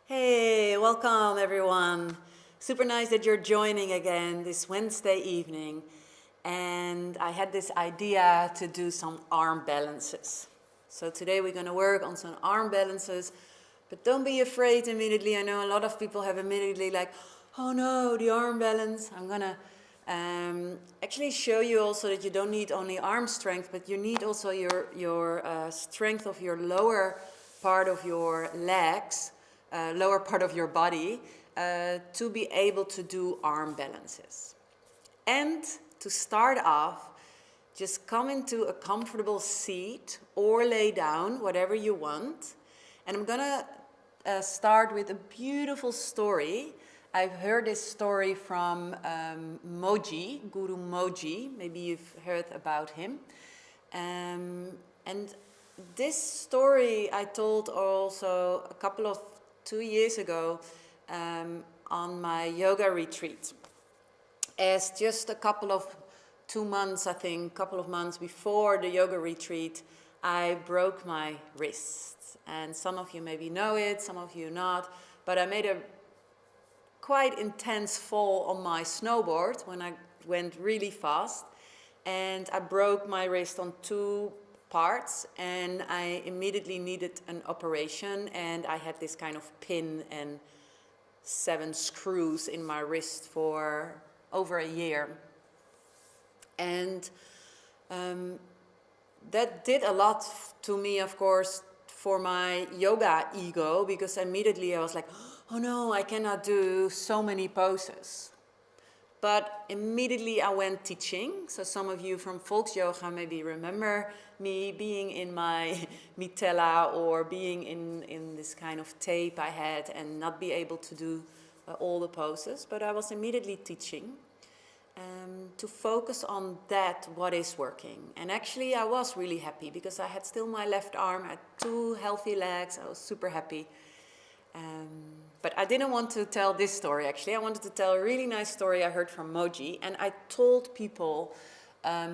Hey, welcome everyone. Super nice that you're joining again this Wednesday evening. And I had this idea to do some arm balances. So today we're going to work on some arm balances, but don't be afraid immediately. I know a lot of people have immediately like, oh no, the arm balance. I'm going to actually show you also that you don't need only arm strength, but you need also your strength of your lower part of your legs, lower part of your body, to be able to do arm balances. And to start off, just come into a comfortable seat or lay down, whatever you want. And I'm gonna start with a beautiful story. I've heard this story from Moji, Guru Moji. Maybe you've heard about him. And this story I told also a couple of 2 years ago on my yoga retreat. As just a couple of 2 months, I think, couple of months before the yoga retreat, I broke my wrist. And some of you maybe know it, some of you not, but I made a quite intense fall on my snowboard when I went really fast. And I broke my wrist on 2 parts, and I immediately needed an operation, and I had this kind of pin and 7 screws in my wrist for over a year. And that did a lot to me, of course, for my yoga ego, because immediately I was like, oh no, I cannot do so many poses. But immediately I went teaching. So some of you from Volks Yoga maybe remember me being in my mitella or being in this kind of tape I had and not be able to do all the poses. But I was immediately teaching to focus on that, what is working. And actually I was really happy because I had still my left arm, I had 2 healthy legs. I was super happy. But I didn't want to tell this story, actually. I wanted to tell a really nice story I heard from Moji. And I told people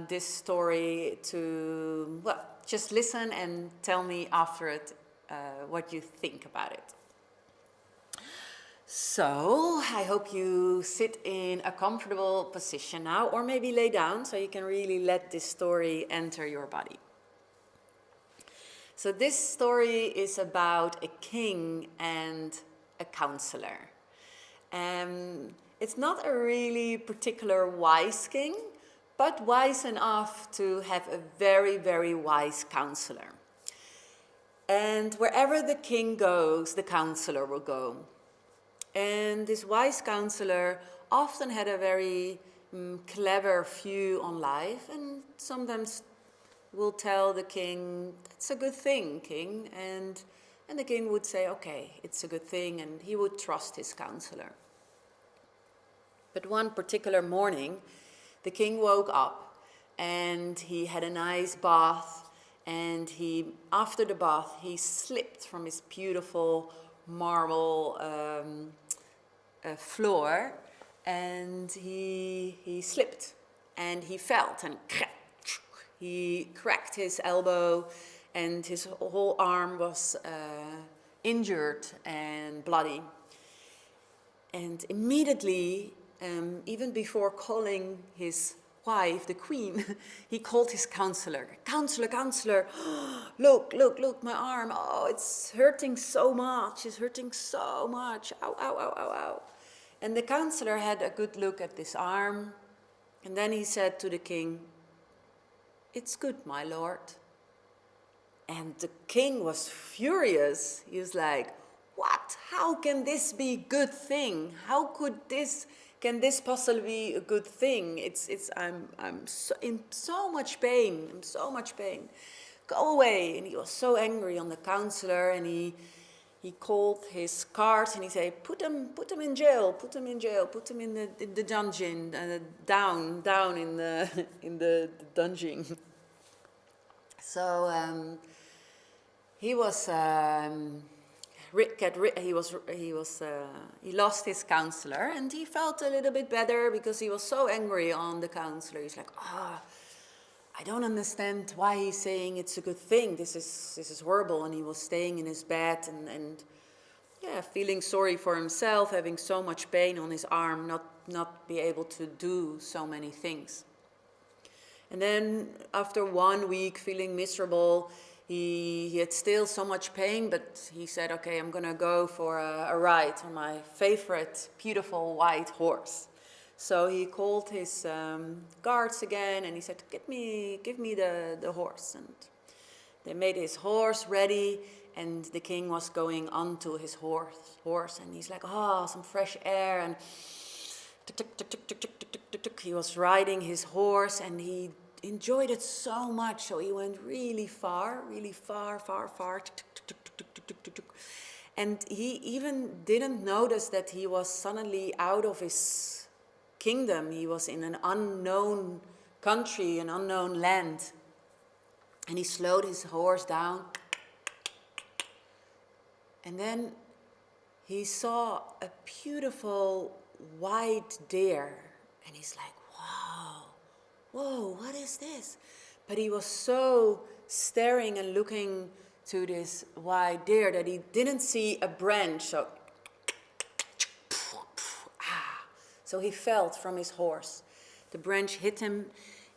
this story to, well, just listen and tell me after it what you think about it. So I hope you sit in a comfortable position now, or maybe lay down so you can really let this story enter your body. So this story is about a king and a counselor. It's not a really particular wise king, but wise enough to have a very, very wise counselor. And wherever the king goes, the counselor will go. And this wise counselor often had a very clever view on life, and sometimes will tell the king, that's a good thing, king. And the king would say, okay, it's a good thing, and he would trust his counselor. But one particular morning, the king woke up and he had a nice bath, and after the bath, he slipped from his beautiful marble floor, and he slipped and he felt and he cracked his elbow, and his whole arm was injured and bloody. And immediately, even before calling his wife, the queen, he called his counselor. Counselor, look, my arm. Oh, it's hurting so much. It's hurting so much. Ow. And the counselor had a good look at this arm. And then he said to the king, it's good, my lord. And the king was furious. He was like, what? How can this be a good thing? How can this possibly be a good thing? I'm so, in so much pain. I'm so much pain. Go away. And he was so angry on the counselor, and he called his guards and he said, put him in jail, put him in the dungeon, down in the dungeon. So he lost his counselor, and he felt a little bit better because he was so angry on the counselor. He's like, I don't understand why he's saying it's a good thing. This is horrible. And he was staying in his bed and feeling sorry for himself, having so much pain on his arm, not be able to do so many things. And then after 1 week feeling miserable, he had still so much pain, but he said, okay, I'm gonna go for a ride on my favorite beautiful white horse. So he called his guards again and he said, give me the horse. And they made his horse ready, and the king was going onto his horse, and he's like, oh, some fresh air, and he was riding his horse, and he enjoyed it so much, so he went really far, far, and he even didn't notice that he was suddenly out of his kingdom. He was in an unknown country, an unknown land. And he slowed his horse down. And then he saw a beautiful white deer. And he's like, whoa, what is this? But he was so staring and looking to this white deer that he didn't see a branch. So he fell from his horse. The branch hit him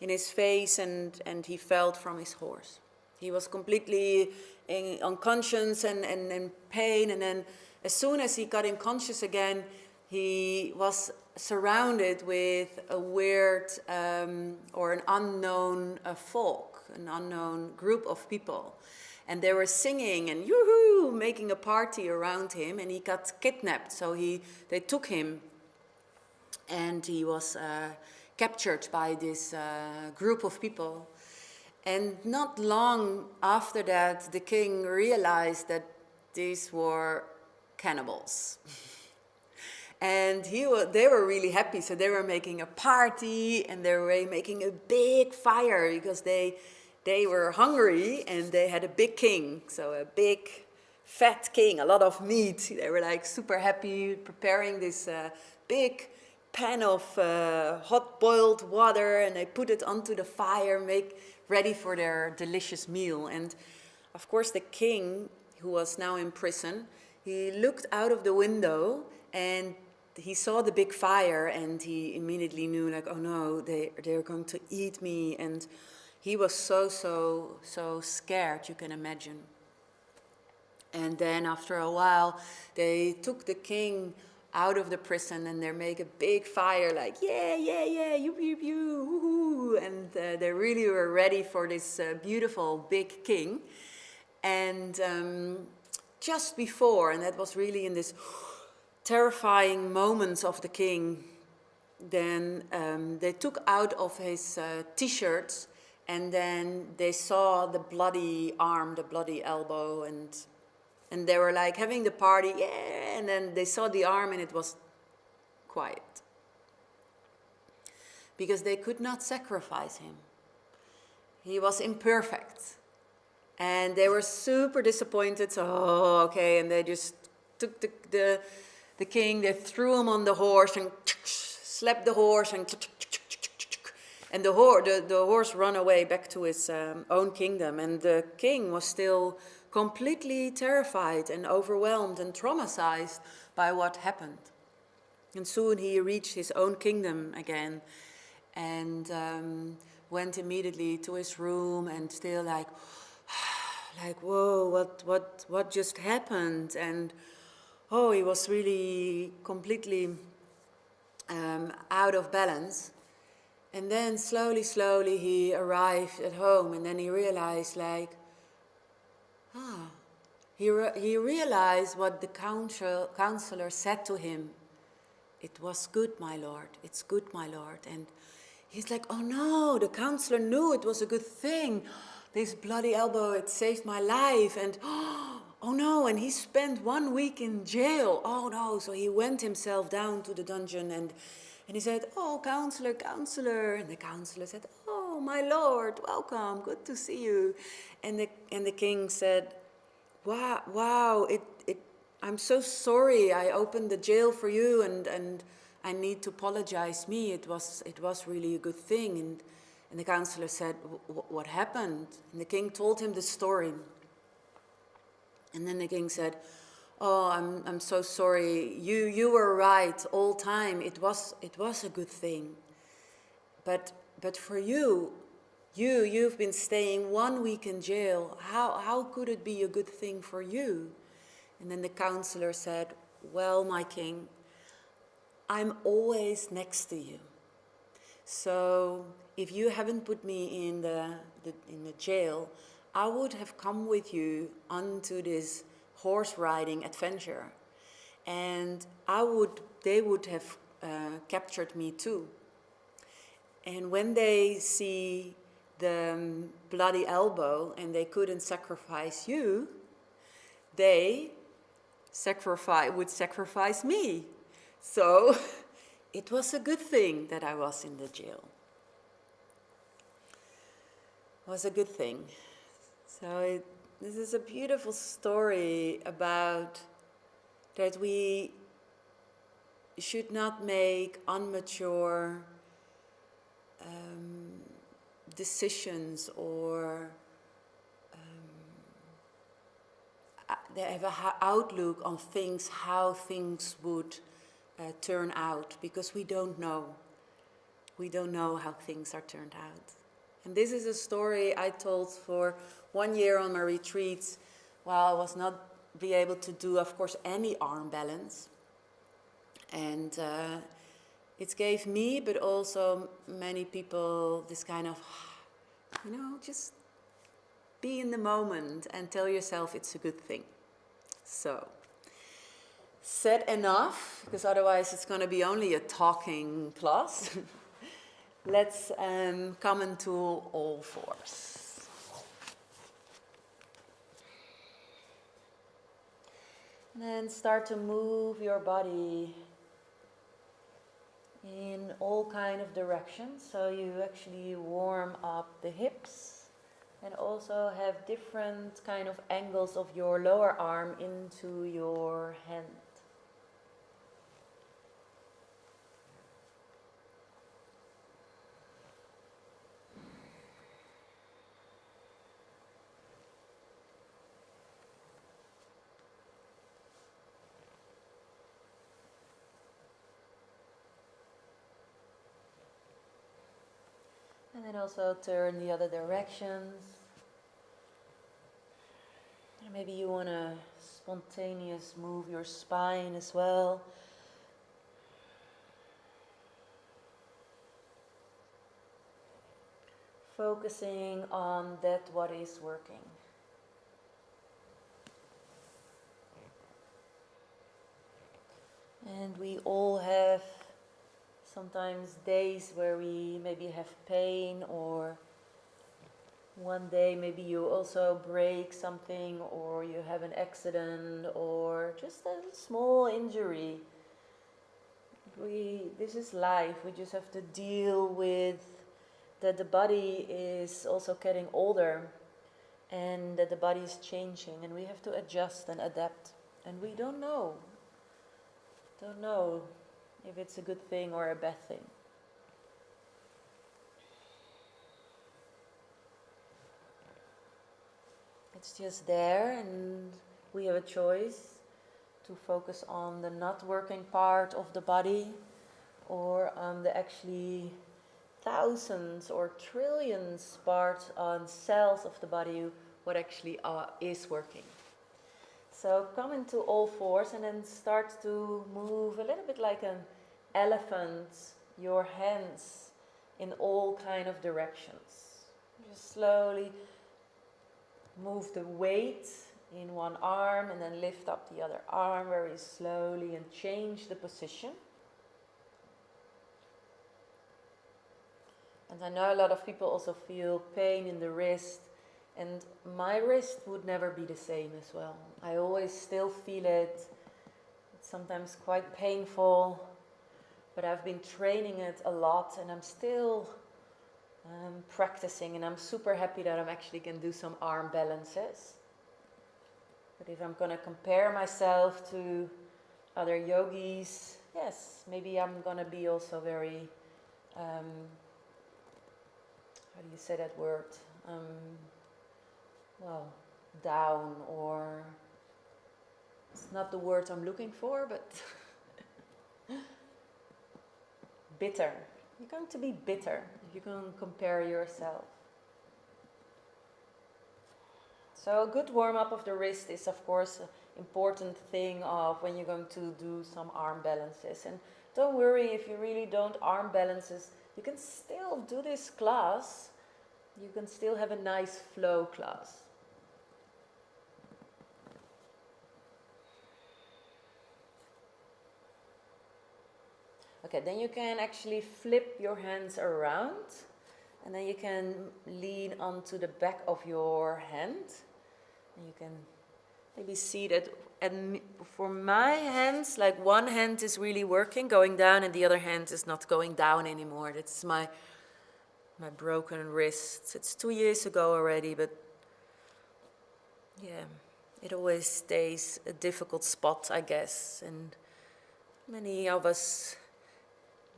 in his face, and he fell from his horse. He was completely unconscious and in pain, and then as soon as he got unconscious again, he was surrounded with a weird or an unknown folk, an unknown group of people. And they were singing and yoo-hoo, making a party around him, and he got kidnapped. So they took him, and he was captured by this group of people. And not long after that, the king realized that these were cannibals. And they were really happy, so they were making a party, and they were making a big fire because they were hungry, and they had a big king, so a big fat king, a lot of meat. They were like super happy, preparing this big pan of hot boiled water, and they put it onto the fire, make ready for their delicious meal. And of course the king, who was now in prison, he looked out of the window and he saw the big fire, and he immediately knew, like, oh no, they're going to eat me. And he was so scared, you can imagine. And then after a while, they took the king out of the prison, and they make a big fire, like, yeah, you, woo-hoo. And they really were ready for this beautiful big king. And just before, and that was really in this terrifying moments of the king, then they took out of his t-shirts, and then they saw the bloody arm, the bloody elbow, and they were like having the party, yeah, and then they saw the arm and it was quiet. Because they could not sacrifice him. He was imperfect. And they were super disappointed, so, oh, okay, and they just took the king, they threw him on the horse and slapped the horse, and the horse ran away back to his own kingdom, and the king was still completely terrified and overwhelmed and traumatized by what happened. And soon he reached his own kingdom again, and went immediately to his room, and still like whoa, what just happened? And oh, he was really completely out of balance. And then slowly he arrived at home, and then he realized, like, he realized what the counselor said to him. It was good, my lord. It's good, my lord. And he's like, oh no, the counselor knew it was a good thing. This bloody elbow, it saved my life. And oh no, and he spent 1 week in jail. Oh no, so he went himself down to the dungeon, and he said, oh, counselor. And the counselor said, oh, my lord, welcome, good to see you. And the king said, wow, I'm so sorry. I opened the jail for you, and I need to apologize. It was really a good thing. And the counselor said, what happened? And the king told him the story. And then the king said, Oh, I'm so sorry. You were right all time. It was a good thing. But for you've been staying 1 week in jail. How could it be a good thing for you? And then the counselor said, well, my king, I'm always next to you. So if you haven't put me in the jail, I would have come with you onto this horse riding adventure, and they would have captured me too. And when they see the bloody elbow and they couldn't sacrifice you, they would sacrifice me. So it was a good thing that I was in the jail. It was a good thing. So this is a beautiful story about that we should not make immature decisions, or they have an outlook on things, how things would turn out, because we don't know. We don't know how things are turned out. And this is a story I told for 1 year on my retreats, while I was not be able to do, of course, any arm balance. And it gave me, but also many people, this kind of, just be in the moment and tell yourself it's a good thing. So, said enough, because otherwise it's going to be only a talking class. Let's come into all fours. And then start to move your body in all kind of directions. So you actually warm up the hips and also have different kind of angles of your lower arm into your hand. And then also turn the other directions. And maybe you want to spontaneous move your spine as well. Focusing on that what is working. And we all have sometimes days where we maybe have pain, or one day maybe you also break something, or you have an accident, or just a small injury. This is life. We just have to deal with that the body is also getting older, and that the body is changing, and we have to adjust and adapt. And we don't know if it's a good thing or a bad thing. It's just there, and we have a choice to focus on the not working part of the body, or on the actually thousands or trillions parts on cells of the body what actually is working. So come into all fours and then start to move a little bit like an elephant, your hands in all kind of directions. Just slowly move the weight in one arm and then lift up the other arm very slowly and change the position. And I know a lot of people also feel pain in the wrist, and my wrist would never be the same as well. I always still feel it. It's sometimes quite painful, but I've been training it a lot, and I'm still practicing, and I'm super happy that I'm actually can do some arm balances. But if I'm going to compare myself to other yogis, yes, maybe I'm going to be also very, how do you say that word? Down, or not the word I'm looking for, but bitter. You're going to be bitter if you can compare yourself. So a good warm-up of the wrist is, of course, an important thing of when you're going to do some arm balances. And don't worry if you really don't arm balances. You can still do this class. You can still have a nice flow class. Okay, then you can actually flip your hands around. And then you can lean onto the back of your hand. And you can maybe see that, and for my hands, like one hand is really working, going down, and the other hand is not going down anymore. That's my broken wrist. It's 2 years ago already, but yeah, it always stays a difficult spot, I guess. And many of us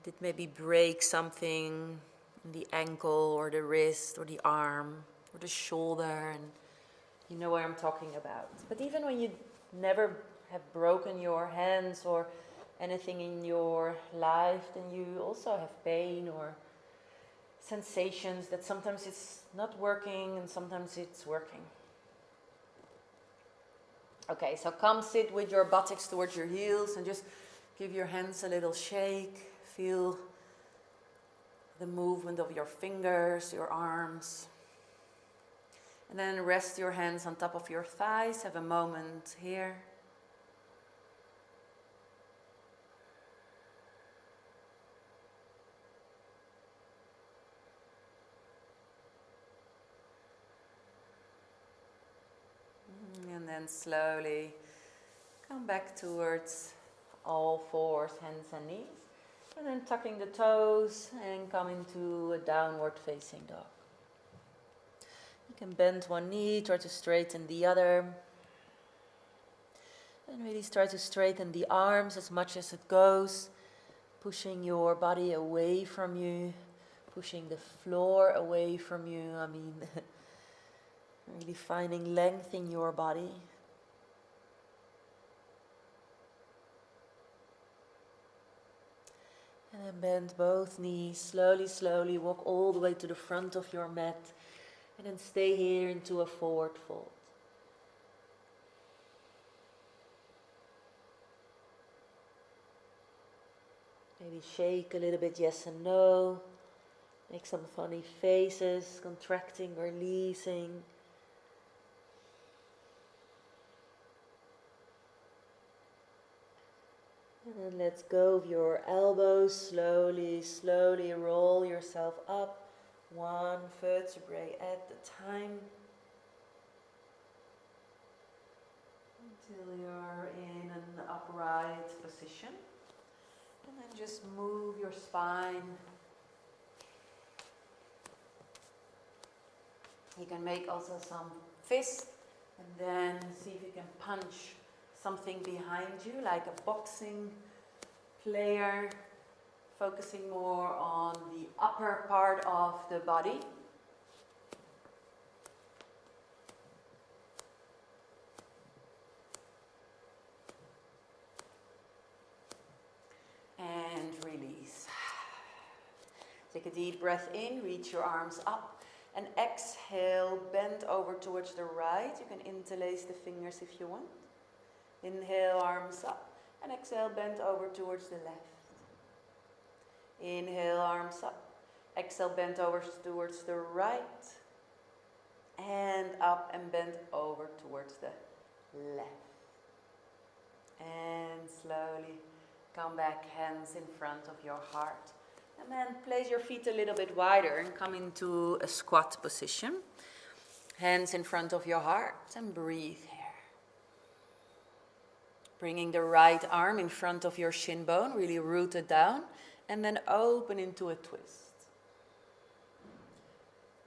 did maybe break something in the ankle or the wrist or the arm or the shoulder, and you know what I'm talking about. But even when you never have broken your hands or anything in your life, then you also have pain or sensations that sometimes it's not working and sometimes it's working. Okay, so come sit with your buttocks towards your heels and just give your hands a little shake. Feel the movement of your fingers, your arms. And then rest your hands on top of your thighs. Have a moment here. And then slowly come back towards all fours, hands and knees. And then tucking the toes and come into a downward facing dog. You can bend one knee, try to straighten the other. And really try to straighten the arms as much as it goes. Pushing your body away from you. Pushing the floor away from you. I mean, really finding length in your body. And then bend both knees, slowly, slowly walk all the way to the front of your mat. And then stay here into a forward fold. Maybe shake a little bit, yes and no. Make some funny faces, contracting, releasing. And then let go of your elbows, slowly, slowly roll yourself up, one vertebrae at a time, until you're in an upright position. And then just move your spine. You can make also some fists, and then see if you can punch something behind you, like a boxing player, focusing more on the upper part of the body. And release. Take a deep breath in, reach your arms up, and exhale, bend over towards the right. You can interlace the fingers if you want. Inhale, arms up, and exhale, bend over towards the left. Inhale, arms up. Exhale, bend over towards the right. And up and bend over towards the left. And slowly come back, hands in front of your heart. And then place your feet a little bit wider and come into a squat position. Hands in front of your heart and breathe here. Bringing the right arm in front of your shin bone, really rooted down, and then open into a twist.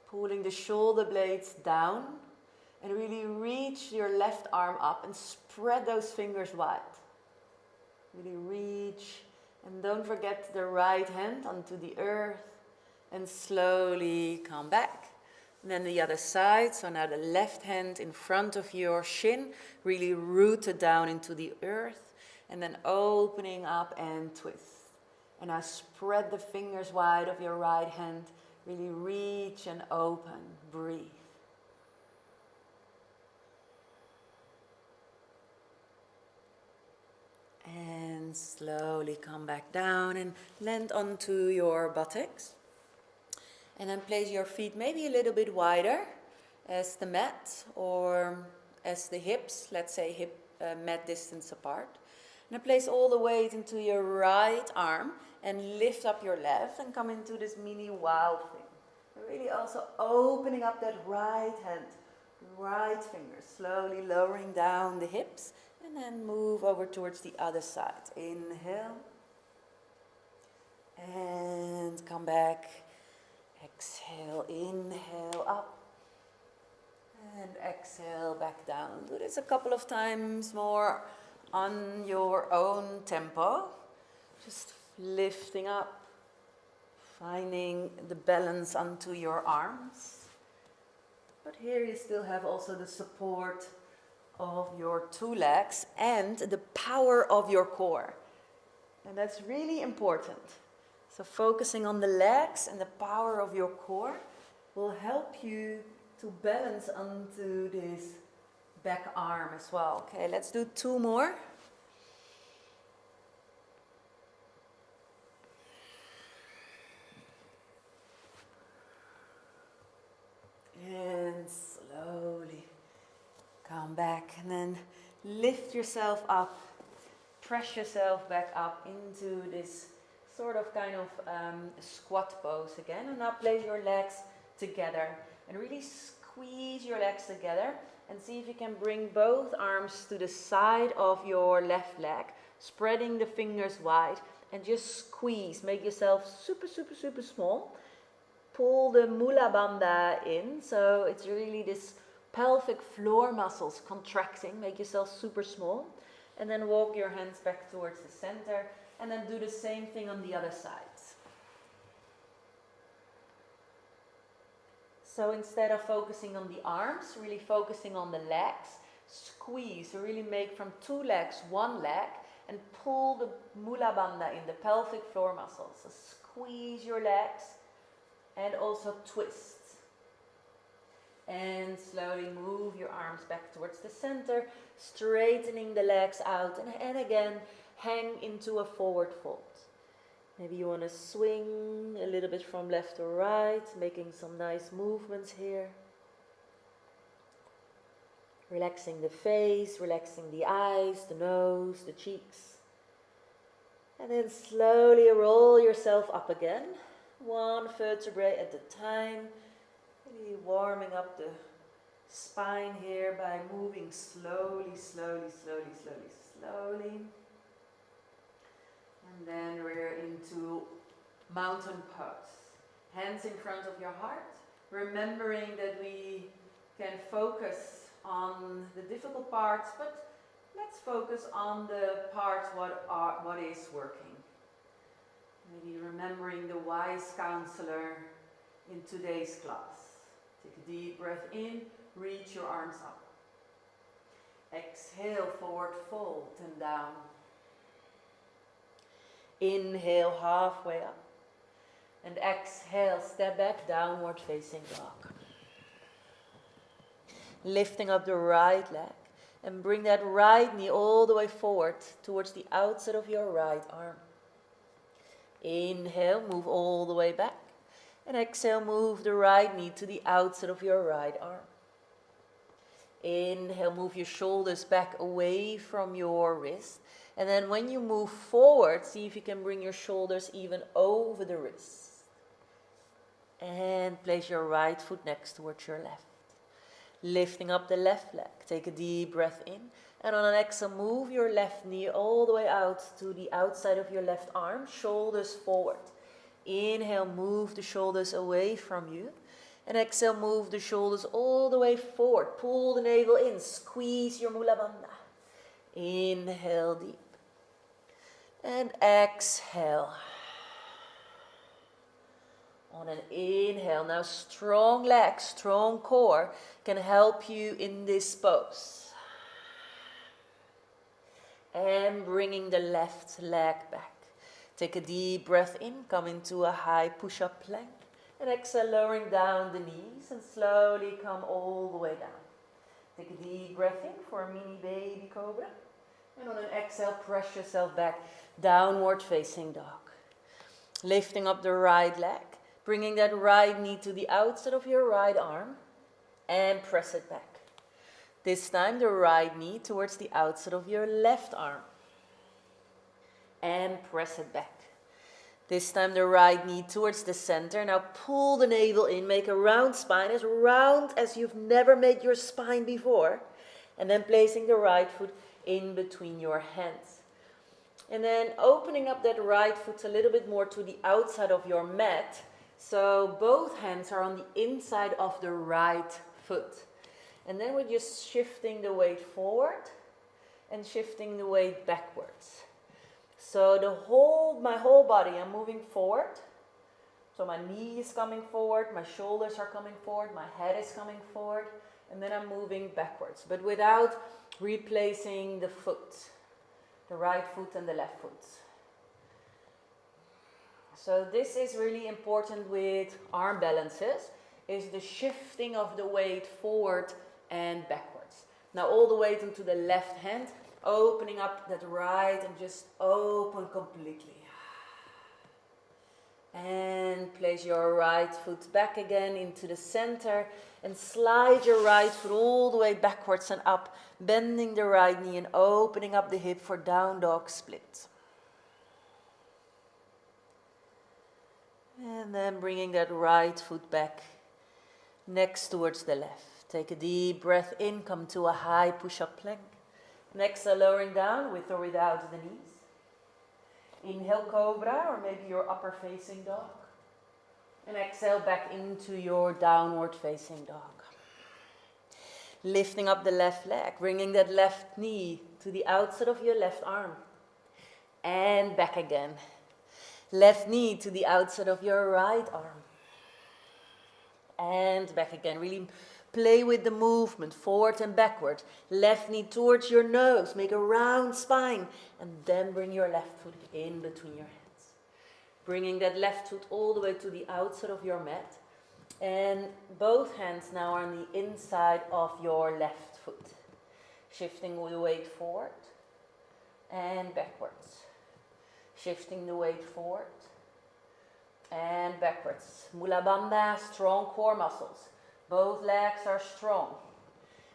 Pulling the shoulder blades down and really reach your left arm up and spread those fingers wide. Really reach, and don't forget the right hand onto the earth, and slowly come back. And then the other side, so now the left hand in front of your shin, really rooted down into the earth, and then opening up and twist. And now spread the fingers wide of your right hand, really reach and open, breathe. And slowly come back down and land onto your buttocks. And then place your feet maybe a little bit wider as the mat or as the hips, let's say hip mat distance apart. And then place all the weight into your right arm and lift up your left and come into this mini wild thing. And really also opening up that right hand, right finger, slowly lowering down the hips and then move over towards the other side. Inhale and come back. Exhale, inhale up, and exhale back down. Do this a couple of times more on your own tempo. Just lifting up, finding the balance onto your arms. But here you still have also the support of your two legs and the power of your core. And that's really important. So focusing on the legs and the power of your core will help you to balance onto this back arm as well. Okay, let's do two more. And slowly come back and then lift yourself up, press yourself back up into this sort of kind of squat pose again. And now place your legs together and really squeeze your legs together and see if you can bring both arms to the side of your left leg, spreading the fingers wide and just squeeze. Make yourself super, super, super small. Pull the Mula Bandha in, so it's really this pelvic floor muscles contracting. Make yourself super small and then walk your hands back towards the center. And then do the same thing on the other side. So instead of focusing on the arms, really focusing on the legs, squeeze. So really make from two legs one leg and pull the Mula Bandha in, the pelvic floor muscles. So squeeze your legs and also twist. And slowly move your arms back towards the center, straightening the legs out and again, hang into a forward fold. Maybe you want to swing a little bit from left to right, making some nice movements here. Relaxing the face, relaxing the eyes, the nose, the cheeks. And then slowly roll yourself up again, one vertebrae at a time. Really warming up the spine here by moving slowly, slowly, slowly, slowly, slowly. And then we're into mountain pose. Hands in front of your heart, remembering that we can focus on the difficult parts, but let's focus on the parts what is working. Maybe remembering the wise counselor in today's class. Take a deep breath in, reach your arms up. Exhale, forward fold and down. Inhale, halfway up. And exhale, step back, downward facing dog. Lifting up the right leg and bring that right knee all the way forward towards the outside of your right arm. Inhale, move all the way back. And exhale, move the right knee to the outside of your right arm. Inhale, move your shoulders back away from your wrist. And then when you move forward, see if you can bring your shoulders even over the wrist. And place your right foot next towards your left. Lifting up the left leg. Take a deep breath in. And on an exhale, move your left knee all the way out to the outside of your left arm. Shoulders forward. Inhale, move the shoulders away from you. And exhale, move the shoulders all the way forward. Pull the navel in. Squeeze your Mula Bandha. Inhale deep. And exhale. On an inhale, now strong legs, strong core can help you in this pose. And bringing the left leg back. Take a deep breath in, come into a high push-up plank. And exhale, lowering down the knees and slowly come all the way down. Take a deep breath in for a mini baby cobra. And on an exhale, press yourself back, downward facing dog. Lifting up the right leg, bringing that right knee to the outside of your right arm and press it back. This time the right knee towards the outside of your left arm and press it back. This time the right knee towards the center. Now pull the navel in, make a round spine, as round as you've never made your spine before. And then placing the right foot in between your hands. And then opening up that right foot a little bit more to the outside of your mat. So both hands are on the inside of the right foot. And then we're just shifting the weight forward and shifting the weight backwards. So my whole body, I'm moving forward. So my knee is coming forward, my shoulders are coming forward, my head is coming forward. And then I'm moving backwards, but without replacing the foot, the right foot and the left foot. So this is really important with arm balances, is the shifting of the weight forward and backwards. Now all the weight into the left hand, opening up that right and just open completely. And place your right foot back again into the center and slide your right foot all the way backwards and up, bending the right knee and opening up the hip for down dog split. And then bringing that right foot back next towards the left. Take a deep breath in, come to a high push-up plank. Next, lowering down with or without the knees. Inhale, cobra, or maybe your upper facing dog. And exhale back into your downward facing dog. Lifting up the left leg, bringing that left knee to the outside of your left arm. And back again. Left knee to the outside of your right arm. And back again. Really play with the movement, forward and backward. Left knee towards your nose, make a round spine. And then bring your left foot in between your hands. Bringing that left foot all the way to the outside of your mat. And both hands now are on the inside of your left foot. Shifting the weight forward and backwards. Shifting the weight forward and backwards. Mula Bandha, strong core muscles. Both legs are strong.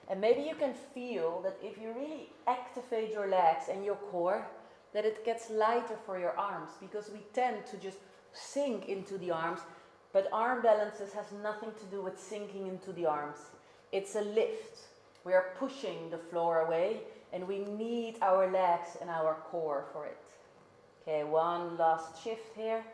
And maybe you can feel that if you really activate your legs and your core, that it gets lighter for your arms, because we tend to just sink into the arms, but arm balances has nothing to do with sinking into the arms. It's a lift. We are pushing the floor away and we need our legs and our core for it. Okay, one last shift here.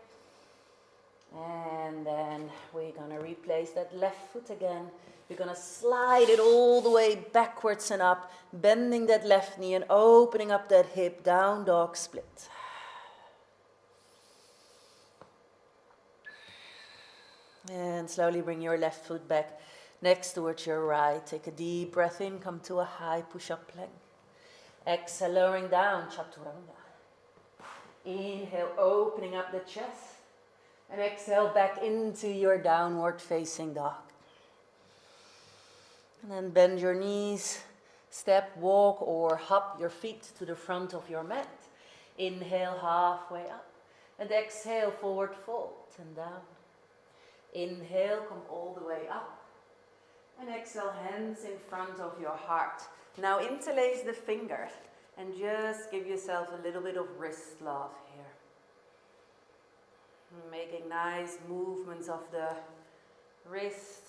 And then we're going to replace that left foot again. We're going to slide it all the way backwards and up, bending that left knee and opening up that hip, down dog split. And slowly bring your left foot back next towards your right. Take a deep breath in, come to a high push-up plank. Exhale, lowering down, chaturanga. Inhale, opening up the chest. And exhale back into your downward facing dog. And then bend your knees, step, walk or hop your feet to the front of your mat. Inhale halfway up. And exhale, forward fold and down. Inhale, come all the way up. And exhale, hands in front of your heart. Now interlace the fingers and just give yourself a little bit of wrist love here. Making nice movements of the wrist.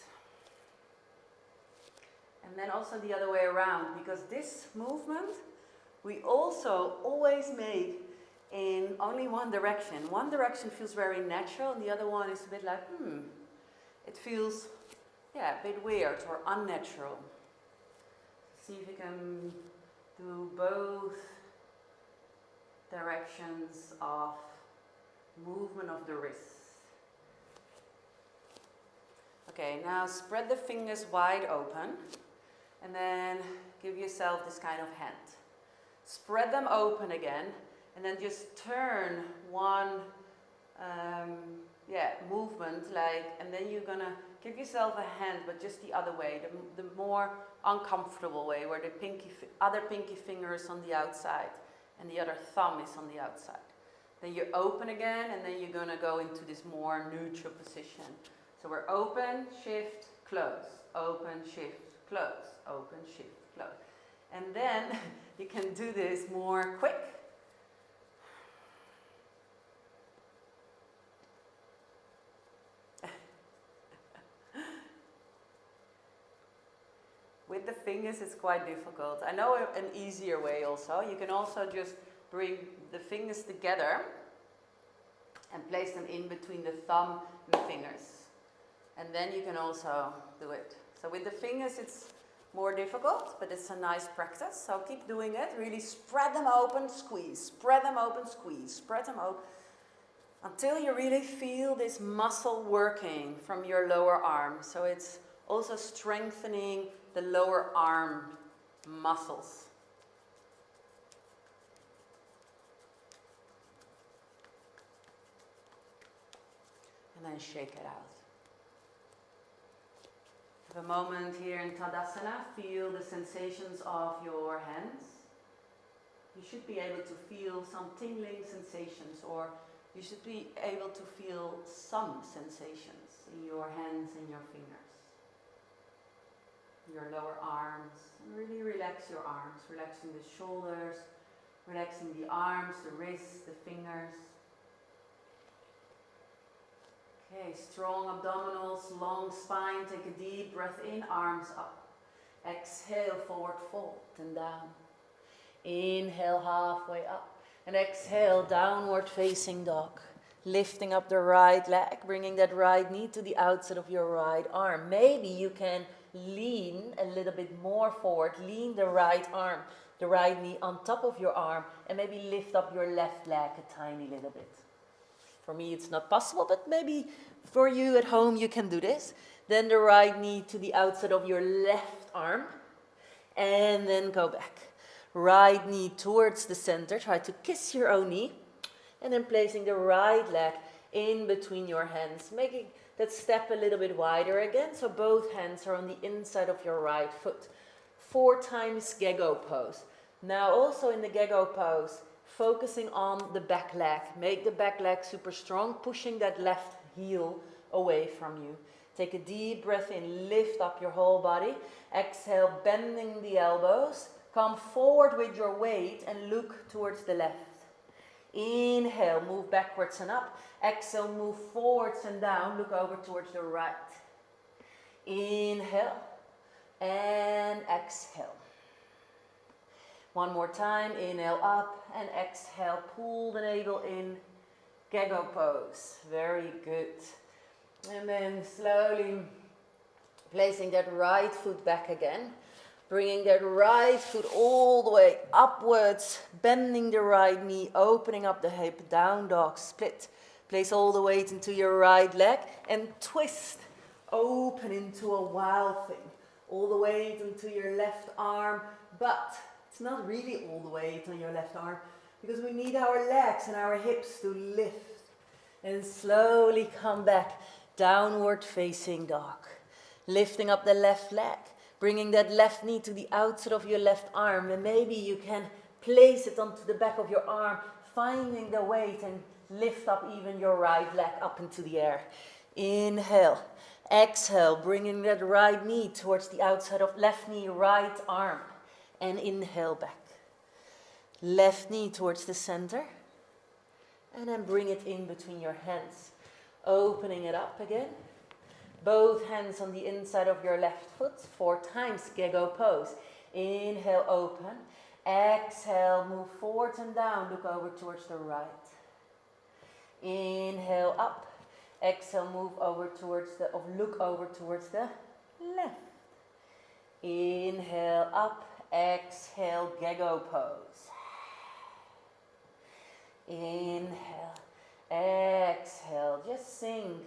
And then also the other way around, because this movement we also always make in only one direction. One direction feels very natural and the other one is a bit like, it feels a bit weird or unnatural. See if you can do both directions of movement of the wrist. Okay, now spread the fingers wide open and then give yourself this kind of hand. Spread them open again and then just turn one movement and then you're gonna give yourself a hand, but just the other way, the more uncomfortable way, where the other pinky finger is on the outside and the other thumb is on the outside. Then you open again and then you're gonna go into this more neutral position. So we're open, shift, close, open, shift, close, open, shift, close. And then you can do this more quick. With the fingers it's quite difficult. I know an easier way also. You can also just bring the fingers together and place them in between the thumb and the fingers. And then you can also do it. So with the fingers it's more difficult, but it's a nice practice. So keep doing it. Really spread them open, squeeze. Spread them open, squeeze. Spread them open. Until you really feel this muscle working from your lower arm. So it's also strengthening the lower arm muscles. And then shake it out. Have a moment here in Tadasana. Feel the sensations of your hands. You should be able to feel some tingling sensations, or you should be able to feel some sensations in your hands and your fingers. Your lower arms. Really relax your arms, relaxing the shoulders, relaxing the arms, the wrists, the fingers. Okay, strong abdominals, long spine. Take a deep breath in, arms up. Exhale, forward fold and down. Inhale, halfway up. And exhale, downward facing dog. Lifting up the right leg, bringing that right knee to the outside of your right arm. Maybe you can lean a little bit more forward. Lean the right arm, the right knee on top of your arm, and maybe lift up your left leg a tiny little bit. For me it's not possible, but maybe for you at home you can do this. Then the right knee to the outside of your left arm, and then go back. Right knee towards the center, try to kiss your own knee, and then placing the right leg in between your hands, making that step a little bit wider again, so both hands are on the inside of your right foot. 4 times Gecko pose. Now also in the Gecko pose, focusing on the back leg. Make the back leg super strong, pushing that left heel away from you. Take a deep breath in, lift up your whole body. Exhale, bending the elbows. Come forward with your weight and look towards the left. Inhale, move backwards and up. Exhale, move forwards and down. Look over towards the right. Inhale and exhale. One more time. Inhale up and exhale. Pull the navel in. Gecko pose. Very good. And then slowly placing that right foot back again. Bringing that right foot all the way upwards, bending the right knee, opening up the hip, down dog, split. Place all the weight into your right leg and twist, open into a wild thing. All the weight into your left arm, but it's not really all the weight on your left arm because we need our legs and our hips to lift. And slowly come back, downward facing dog. Lifting up the left leg. Bringing that left knee to the outside of your left arm, and maybe you can place it onto the back of your arm, finding the weight and lift up even your right leg up into the air. Inhale, exhale, bringing that right knee towards the outside of left knee, right arm, and inhale back. Left knee towards the center, and then bring it in between your hands, opening it up again. Both hands on the inside of your left foot, 4 times Gecko pose. Inhale, open. Exhale, move forward and down. Look over towards the right. Inhale, up. Exhale, move over towards the, or look over towards the left. Inhale, up. Exhale, Gecko pose. Inhale, exhale. Just sink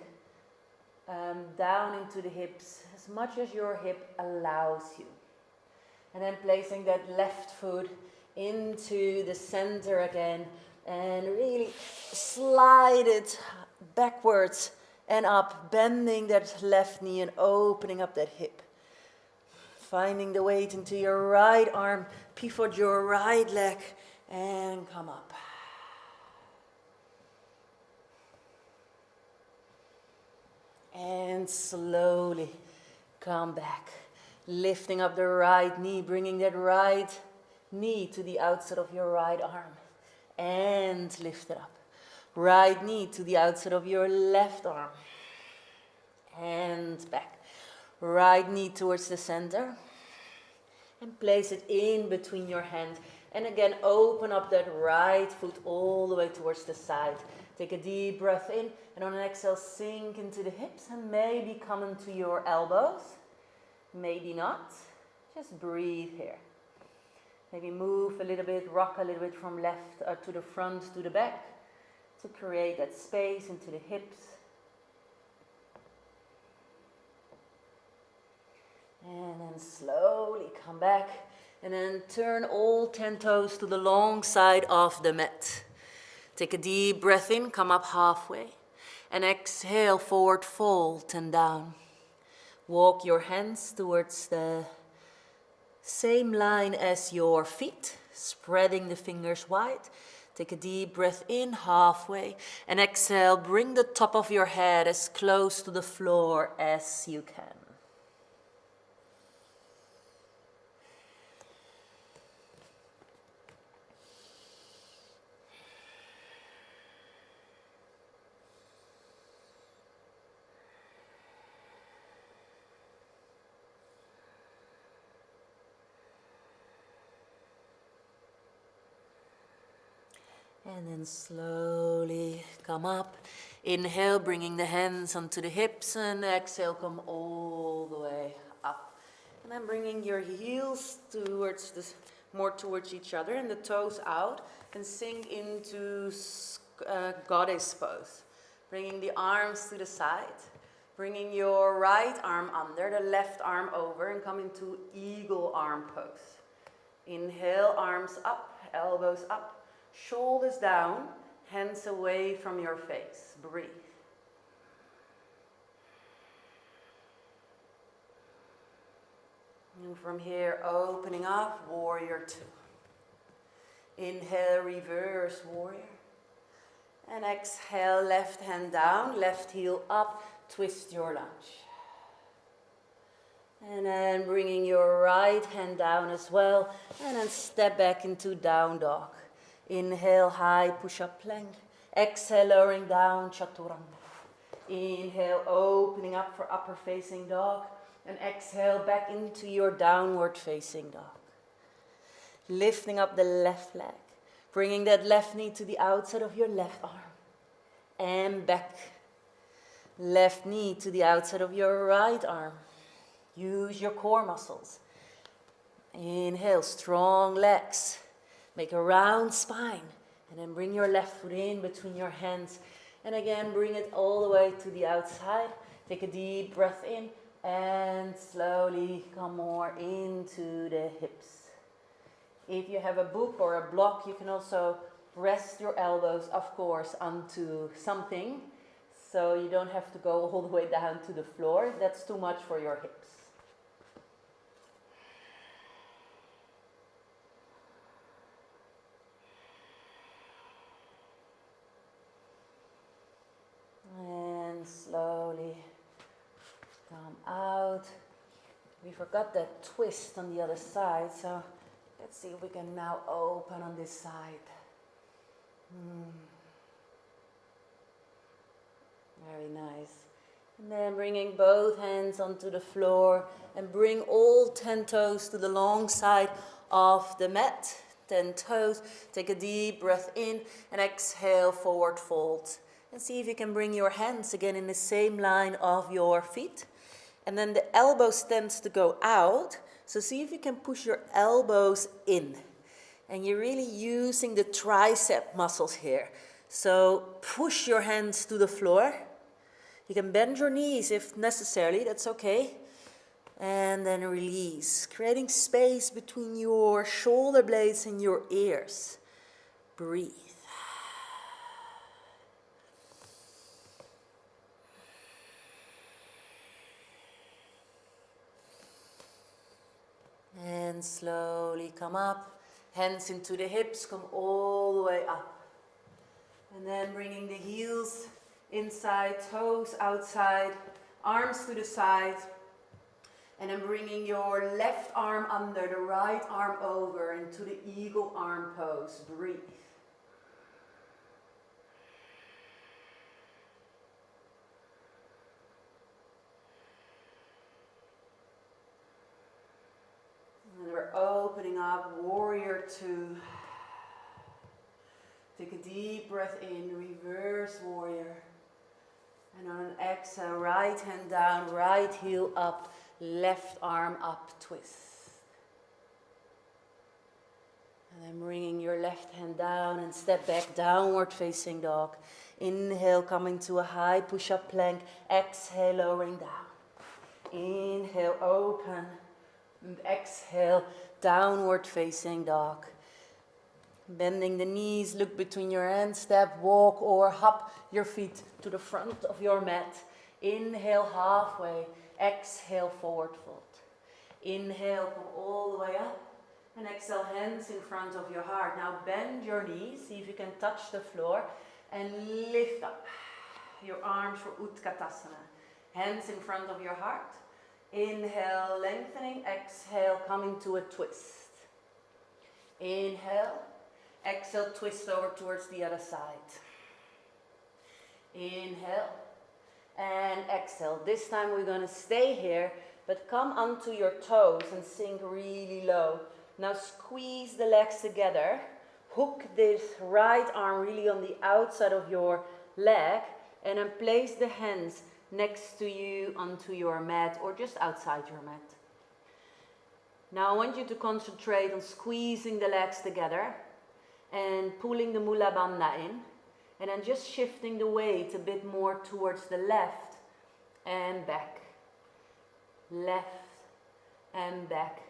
down into the hips as much as your hip allows you. And then placing that left foot into the center again and really slide it backwards and up, bending that left knee and opening up that hip. Finding the weight into your right arm, pivot your right leg and come up. And slowly come back. Lifting up the right knee, bringing that right knee to the outside of your right arm. And lift it up. Right knee to the outside of your left arm. And back. Right knee towards the center. And place it in between your hands. And again, open up that right foot all the way towards the side. Take a deep breath in. And on an exhale, sink into the hips. And maybe come into your elbows. Maybe not. Just breathe here. Maybe move a little bit, rock a little bit from left to the front to the back to create that space into the hips. And then slowly come back and then turn all 10 toes to the long side of the mat. Take a deep breath in, come up halfway and exhale, forward fold and down. Walk your hands towards the same line as your feet, spreading the fingers wide. Take a deep breath in, halfway, and exhale, bring the top of your head as close to the floor as you can. And then slowly come up. Inhale, bringing the hands onto the hips, and exhale, come all the way up. And then bringing your heels towards more towards each other and the toes out, and sink into goddess pose. Bringing the arms to the side, bringing your right arm under, the left arm over, and come into eagle arm pose. Inhale, arms up, elbows up. Shoulders down, hands away from your face. Breathe. And from here, opening up, warrior two. Inhale, reverse warrior. And exhale, left hand down, left heel up, twist your lunge. And then bringing your right hand down as well, and then step back into down dog. Inhale, high push-up plank. Exhale, lowering down, chaturanga. Inhale, opening up for upper facing dog. And exhale, back into your downward facing dog. Lifting up the left leg. Bringing that left knee to the outside of your left arm. And back. Left knee to the outside of your right arm. Use your core muscles. Inhale, strong legs. Make a round spine, and then bring your left foot in between your hands. And again, bring it all the way to the outside. Take a deep breath in, and slowly come more into the hips. If you have a book or a block, you can also rest your elbows, of course, onto something. So you don't have to go all the way down to the floor. That's too much for your hips. Slowly come out. We forgot that twist on the other side, so let's see if we can now open on this side. Very nice. And then bringing both hands onto the floor and bring all 10 toes to the long side of the mat. 10 toes. Take a deep breath in and exhale, forward fold. And see if you can bring your hands again in the same line of your feet. And then the elbows tends to go out. So see if you can push your elbows in. And you're really using the tricep muscles here. So push your hands to the floor. You can bend your knees if necessary, that's okay. And then release, creating space between your shoulder blades and your ears. Breathe. And slowly come up, hands into the hips, come all the way up. And then bringing the heels inside, toes outside, arms to the side. And then bringing your left arm under, the right arm over into the eagle arm pose. Breathe. And we're opening up, warrior two. Take a deep breath in, reverse warrior. And on an exhale, right hand down, right heel up, left arm up, twist. And then bringing your left hand down and step back, downward facing dog. Inhale, coming to a high push-up plank. Exhale, lowering down. Inhale, open. And exhale, downward facing dog. Bending the knees, look between your hands, step, walk or hop your feet to the front of your mat. Inhale, halfway. Exhale, forward fold. Inhale, come all the way up. And exhale, hands in front of your heart. Now bend your knees, see if you can touch the floor. And lift up your arms for Utkatasana. Hands in front of your heart. Inhale, lengthening. Exhale, coming to a twist. Inhale. Exhale, twist over towards the other side. Inhale. And exhale. This time we're going to stay here, but come onto your toes and sink really low. Now squeeze the legs together. Hook this right arm really on the outside of your leg, and then place the hands next to you onto your mat or just outside your mat. Now I want you to concentrate on squeezing the legs together and pulling the Mula Bandha in. And then just shifting the weight a bit more towards the left and back. Left and back.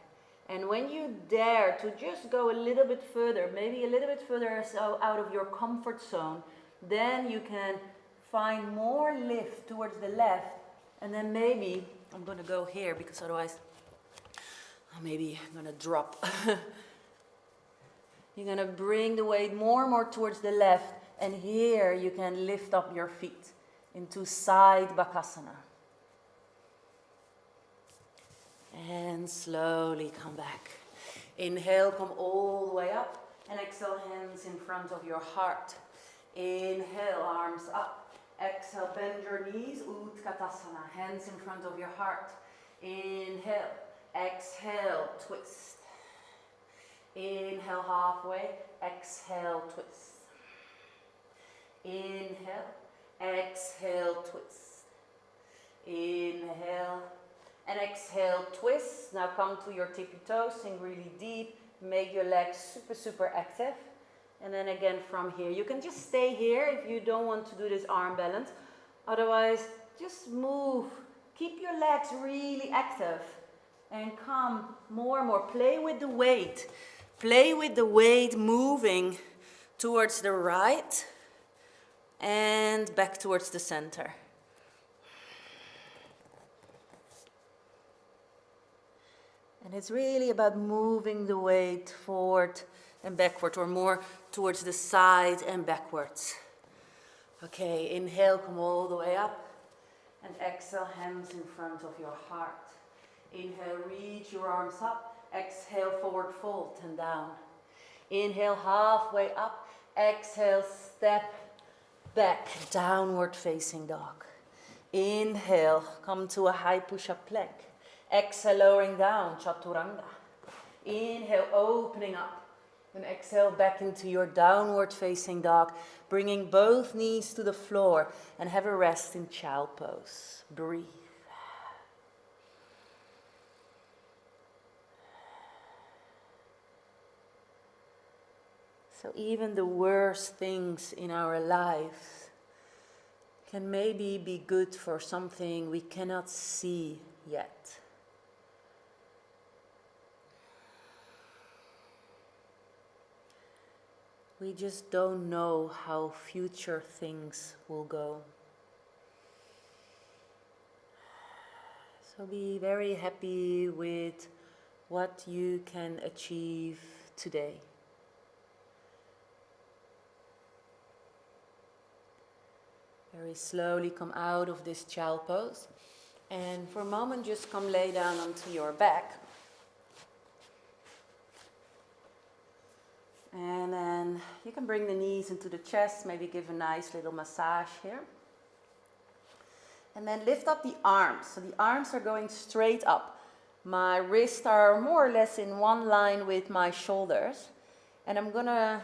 And when you dare to just go a little bit further, maybe a little bit further so out of your comfort zone, then you can find more lift towards the left. And then maybe, I'm going to go here because otherwise maybe I'm going to drop. You're going to bring the weight more and more towards the left. And here you can lift up your feet into side Bakasana. And slowly come back. Inhale, come all the way up. And exhale, hands in front of your heart. Inhale, arms up. Exhale, bend your knees. Utkatasana, hands in front of your heart. Inhale. Exhale, twist. Inhale, halfway. Exhale, twist. Inhale, exhale, twist. Inhale, and exhale, twist. Now come to your tippy toes, sink really deep. Make your legs super, super active. And then again from here. You can just stay here if you don't want to do this arm balance. Otherwise, just move. Keep your legs really active. And come more and more. Play with the weight. Play with the weight moving towards the right. And back towards the center. And it's really about moving the weight forward and backward, or more towards the side and backwards. Okay, inhale, come all the way up. And exhale, hands in front of your heart. Inhale, reach your arms up. Exhale, forward fold and down. Inhale, halfway up. Exhale, step back, downward facing dog. Inhale, come to a high push-up plank. Exhale, lowering down, chaturanga. Inhale, opening up. And exhale, back into your downward facing dog. Bringing both knees to the floor and have a rest in child pose. Breathe. So even the worst things in our lives can maybe be good for something we cannot see yet. We just don't know how future things will go. So be very happy with what you can achieve today. Very slowly come out of this child pose. And for a moment just come lay down onto your back. And then you can bring the knees into the chest, maybe give a nice little massage here. And then lift up the arms. So the arms are going straight up. My wrists are more or less in one line with my shoulders. And I'm going to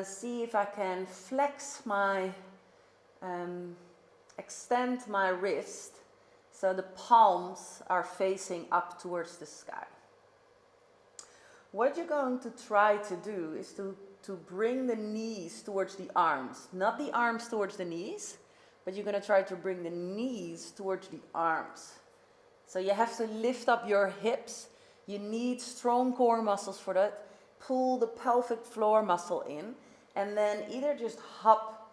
see if I can flex my, extend my wrist so the palms are facing up towards the sky. What you're going to try to do is to bring the knees towards the arms. Not the arms towards the knees, but you're going to try to bring the knees towards the arms. So you have to lift up your hips. You need strong core muscles for that. Pull the pelvic floor muscle in. And then either just hop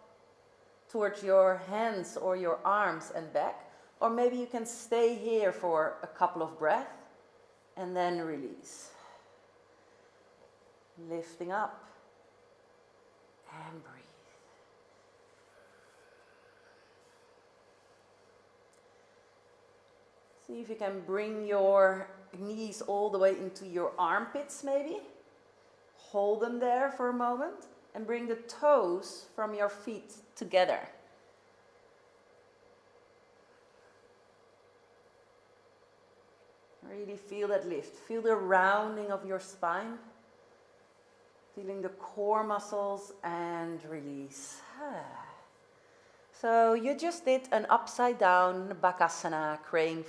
towards your hands or your arms and back. Or maybe you can stay here for a couple of breaths. And then release. Lifting up and breathe. See if you can bring your knees all the way into your armpits maybe. Hold them there for a moment and bring the toes from your feet together. Really feel that lift. Feel the rounding of your spine. Feeling the core muscles and release. So you just did an upside down Bakasana crane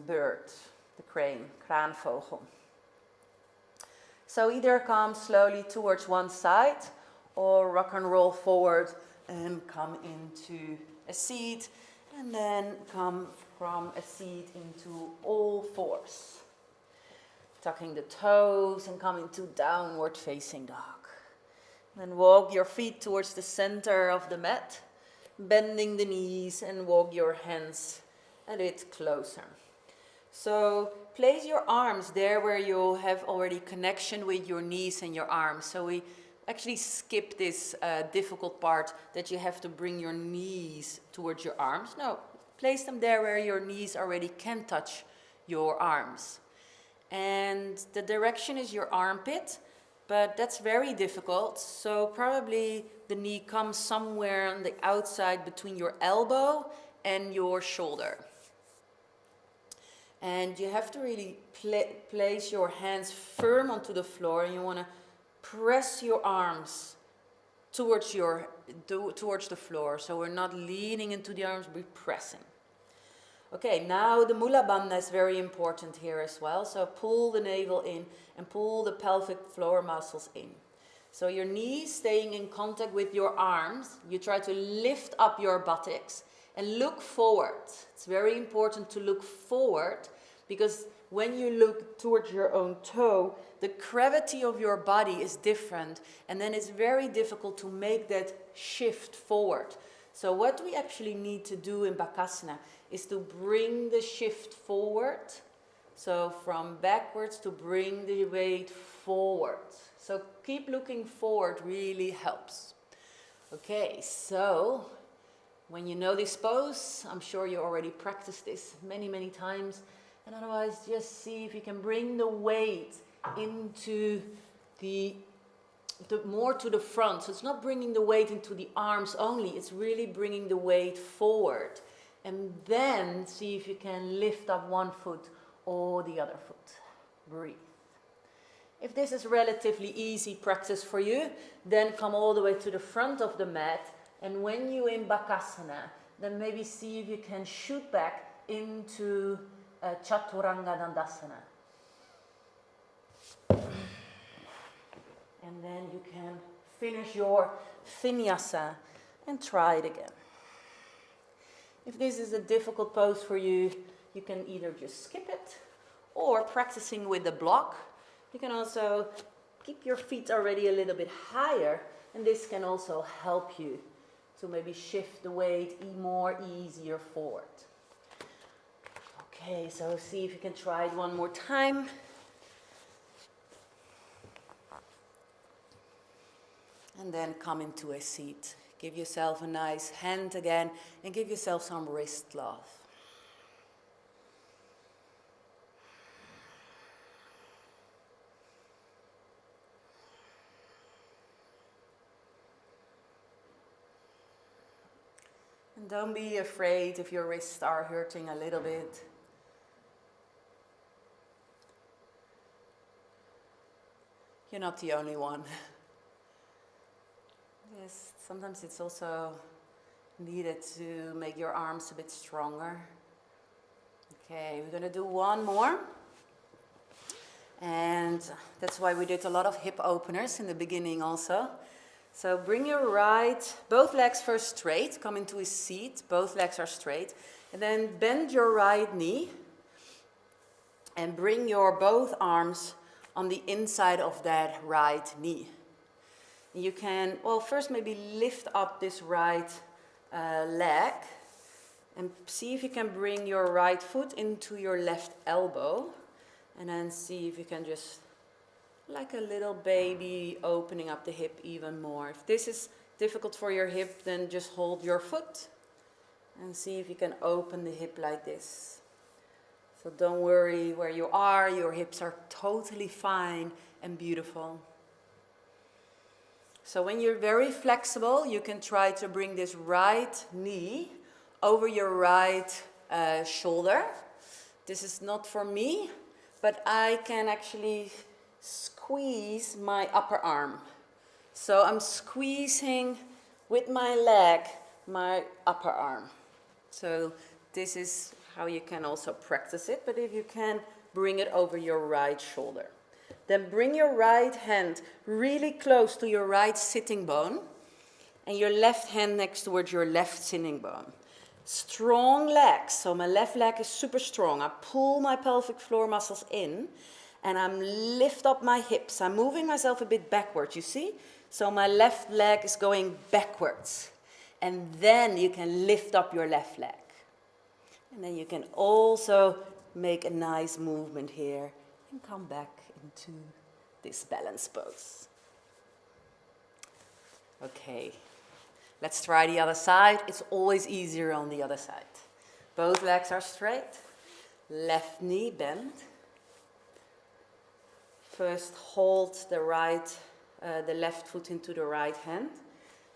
bird, the crane, kraanvogel. So either come slowly towards one side or rock and roll forward and come into a seat and then come from a seat into all fours. Tucking the toes and coming to downward facing dog. Then walk your feet towards the center of the mat, bending the knees and walk your hands a bit closer. So place your arms there where you have already connection with your knees and your arms. So we actually skip this difficult part that you have to bring your knees towards your arms. No, place them there where your knees already can touch your arms. And the direction is your armpit, but that's very difficult. So probably the knee comes somewhere on the outside between your elbow and your shoulder. And you have to really place your hands firm onto the floor, and you want to press your arms towards the floor. So we're not leaning into the arms, we're pressing. Okay, now the Mula Bandha is very important here as well. So pull the navel in and pull the pelvic floor muscles in. So your knees staying in contact with your arms. You try to lift up your buttocks and look forward. It's very important to look forward because when you look towards your own toe, the gravity of your body is different. And then it's very difficult to make that shift forward. So what we actually need to do in Bakasana is to bring the shift forward. So from backwards to bring the weight forward. So keep looking forward really helps. Okay, so when you know this pose, I'm sure you already practiced this many, many times. And otherwise, just see if you can bring the weight into the more to the front. So it's not bringing the weight into the arms only, it's really bringing the weight forward. And then see if you can lift up one foot or the other foot. Breathe. If this is relatively easy practice for you, then come all the way to the front of the mat. And when you're in Bakasana, then maybe see if you can shoot back into Chaturanga Dandasana. And then you can finish your vinyasa and try it again. If this is a difficult pose for you, you can either just skip it, or practicing with the block, you can also keep your feet already a little bit higher, and this can also help you to maybe shift the weight more easier forward. Okay, so see if you can try it one more time. And then come into a seat. Give yourself a nice hand again and give yourself some wrist love. And don't be afraid if your wrists are hurting a little bit. You're not the only one. Yes, sometimes it's also needed to make your arms a bit stronger. Okay, we're going to do one more. And that's why we did a lot of hip openers in the beginning also. So bring your both legs first straight, come into a seat, both legs are straight. And then bend your right knee and bring your both arms on the inside of that right knee. You can, well, first maybe lift up this right leg and see if you can bring your right foot into your left elbow. And then see if you can just, like a little baby, opening up the hip even more. If this is difficult for your hip, then just hold your foot and see if you can open the hip like this. So don't worry where you are, your hips are totally fine and beautiful. So when you're very flexible, you can try to bring this right knee over your right shoulder. This is not for me, but I can actually squeeze my upper arm. So I'm squeezing with my leg, my upper arm. So this is how you can also practice it, but if you can, bring it over your right shoulder. Then bring your right hand really close to your right sitting bone and your left hand next towards your left sitting bone. Strong legs, so my left leg is super strong. I pull my pelvic floor muscles in and I lift up my hips. I'm moving myself a bit backwards, you see? So my left leg is going backwards. And then you can lift up your left leg. And then you can also make a nice movement here and come back into this balance pose. Okay, let's try the other side. It's always easier on the other side. Both legs are straight. Left knee bend. First hold the left foot into the right hand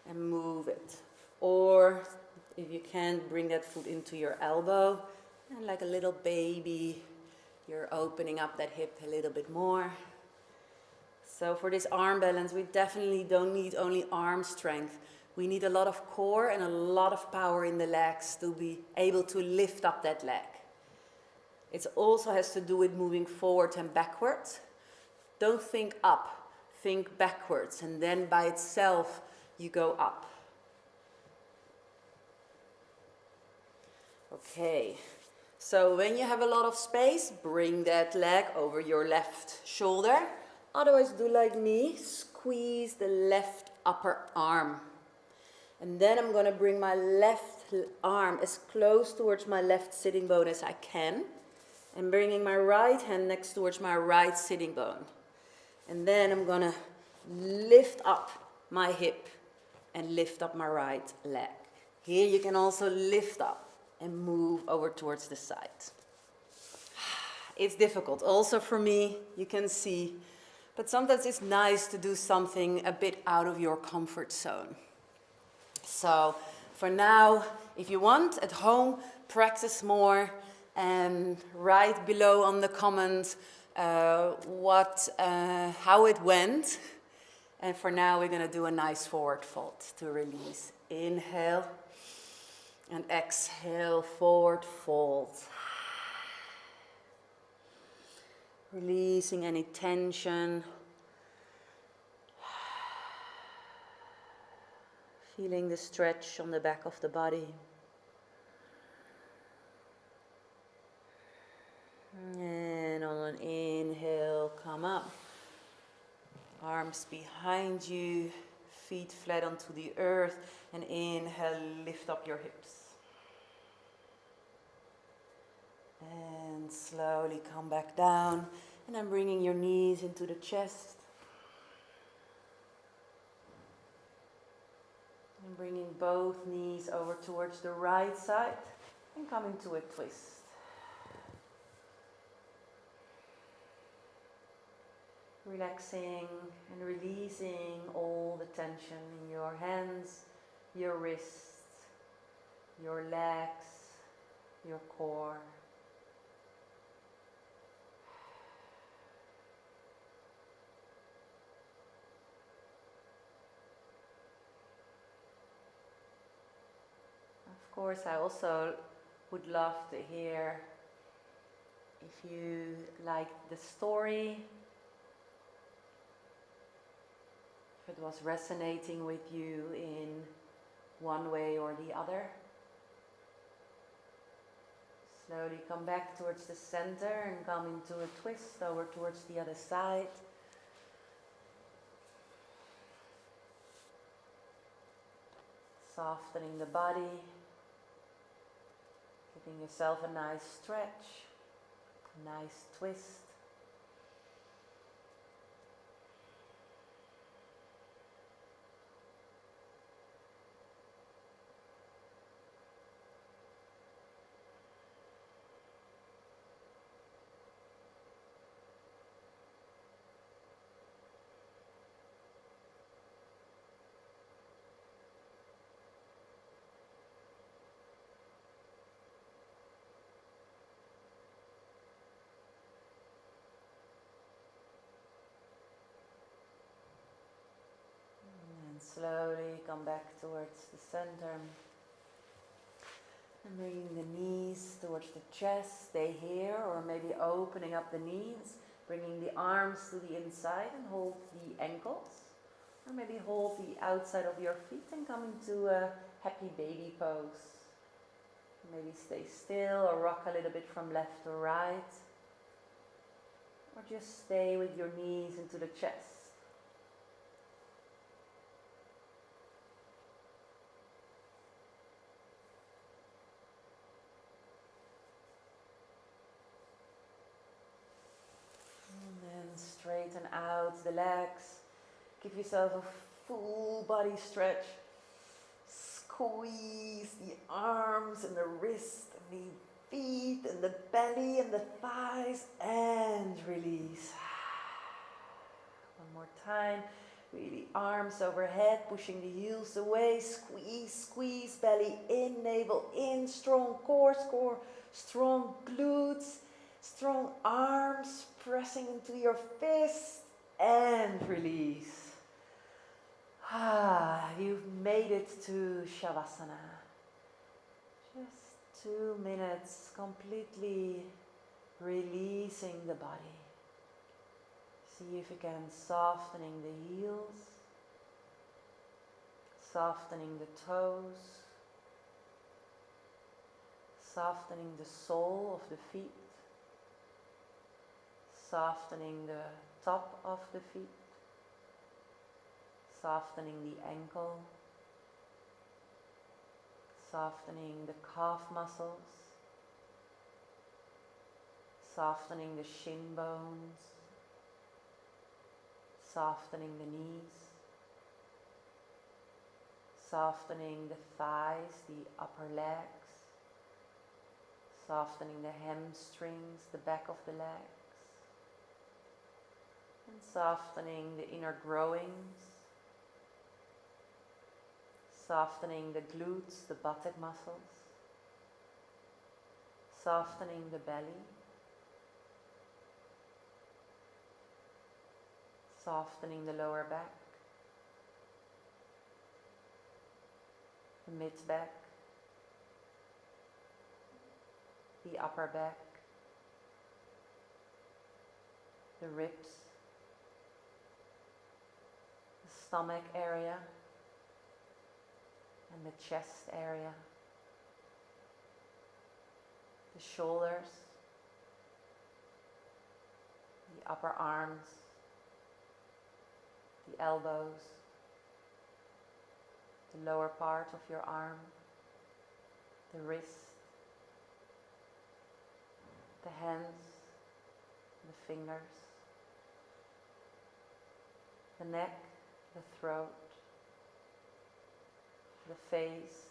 and move it. Or if you can, bring that foot into your elbow and like a little baby, you're opening up that hip a little bit more. So for this arm balance, we definitely don't need only arm strength. We need a lot of core and a lot of power in the legs to be able to lift up that leg. It also has to do with moving forward and backwards. Don't think up, think backwards, and then by itself you go up. Okay, so when you have a lot of space, bring that leg over your left shoulder. Otherwise, do like me, squeeze the left upper arm. And then I'm going to bring my left arm as close towards my left sitting bone as I can. And bringing my right hand next towards my right sitting bone. And then I'm going to lift up my hip and lift up my right leg. Here you can also lift up and move over towards the side. It's difficult also for me, you can see. But sometimes it's nice to do something a bit out of your comfort zone. So for now, if you want, at home, practice more and write below on the comments how it went. And for now, we're going to do a nice forward fold to release. Inhale and exhale, forward fold. Releasing any tension. Feeling the stretch on the back of the body. And on an inhale, come up. Arms behind you, feet flat onto the earth. And inhale, lift up your hips. And slowly come back down. And then bringing your knees into the chest. And bringing both knees over towards the right side. And come into a twist. Relaxing and releasing all the tension in your hands, your wrists, your legs, your core. Of course, I also would love to hear if you liked the story, if it was resonating with you in one way or the other. Slowly come back towards the center and come into a twist over towards the other side. Softening the body, giving yourself a nice stretch, a nice twist. Slowly come back towards the center and bringing the knees towards the chest. Stay here, or maybe opening up the knees, bringing the arms to the inside and hold the ankles, or maybe hold the outside of your feet and come into a happy baby pose. Maybe stay still or rock a little bit from left to right, or just stay with your knees into the chest. Straighten out the legs. Give yourself a full body stretch. Squeeze the arms and the wrists and the feet and the belly and the thighs and release. One more time. Really arms overhead, pushing the heels away. Squeeze, squeeze, belly in, navel in. Strong core, strong glutes. Strong arms pressing into your fist and release. You've made it to Shavasana. Just 2 minutes completely releasing the body. See if you can softening the heels, softening the toes, softening the sole of the feet. Softening the top of the feet, softening the ankle, softening the calf muscles, softening the shin bones, softening the knees, softening the thighs, the upper legs, softening the hamstrings, the back of the legs. And softening the inner groins, softening the glutes, the buttock muscles, softening the belly, softening the lower back, the mid-back, the upper back, the ribs, stomach area, and the chest area, the shoulders, the upper arms, the elbows, the lower part of your arm, the wrist, the hands, the fingers, the neck, the throat, the face,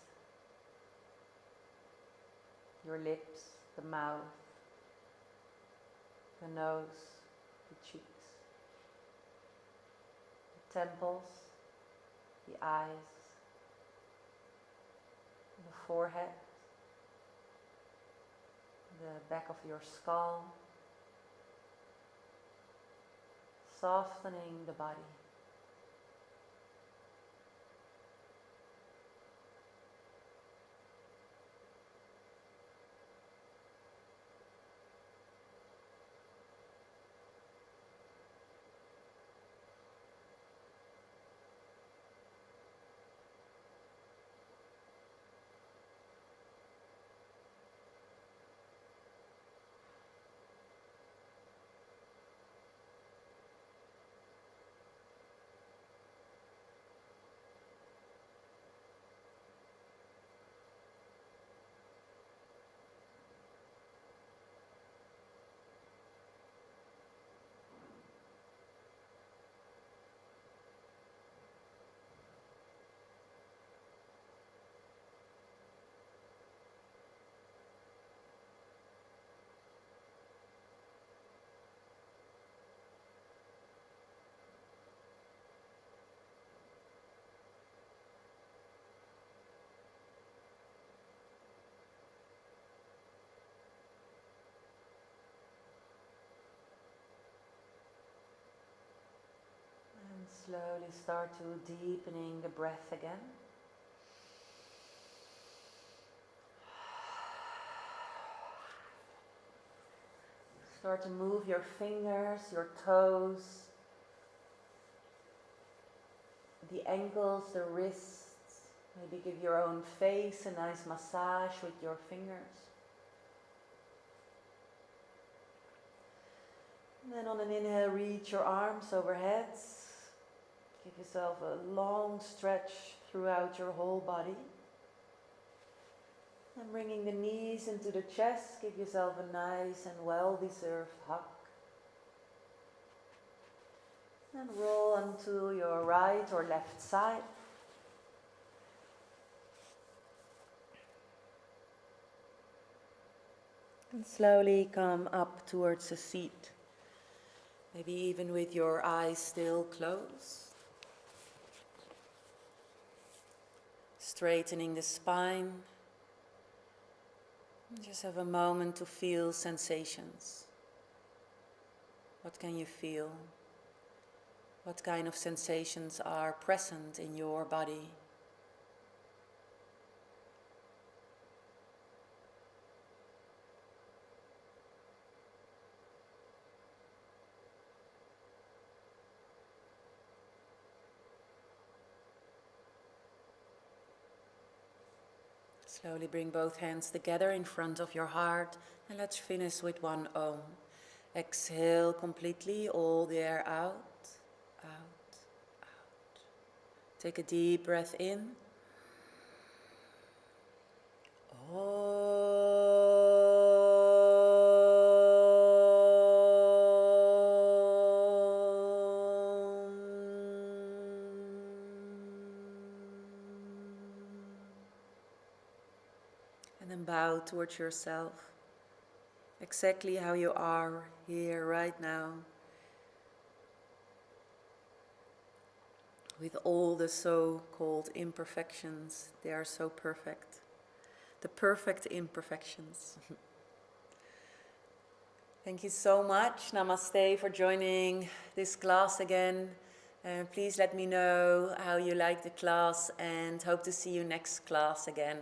your lips, the mouth, the nose, the cheeks, the temples, the eyes, the forehead, the back of your skull, softening the body. Slowly start to deepening the breath again. Start to move your fingers, your toes, the ankles, the wrists. Maybe give your own face a nice massage with your fingers. And then on an inhale, reach your arms overhead. Give yourself a long stretch throughout your whole body. And bringing the knees into the chest, give yourself a nice and well-deserved hug. And roll onto your right or left side. And slowly come up towards a seat. Maybe even with your eyes still closed. Straightening the spine. Just have a moment to feel sensations. What can you feel? What kind of sensations are present in your body? Slowly bring both hands together in front of your heart and let's finish with one Om. Exhale completely, all the air out, out, out. Take a deep breath in. And then bow towards yourself, exactly how you are here right now, with all the so-called imperfections. They are so perfect, the perfect imperfections. Thank you so much, Namaste, for joining this class again. Please let me know how you like the class and hope to see you next class again.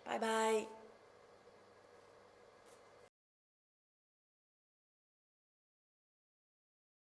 Bye bye.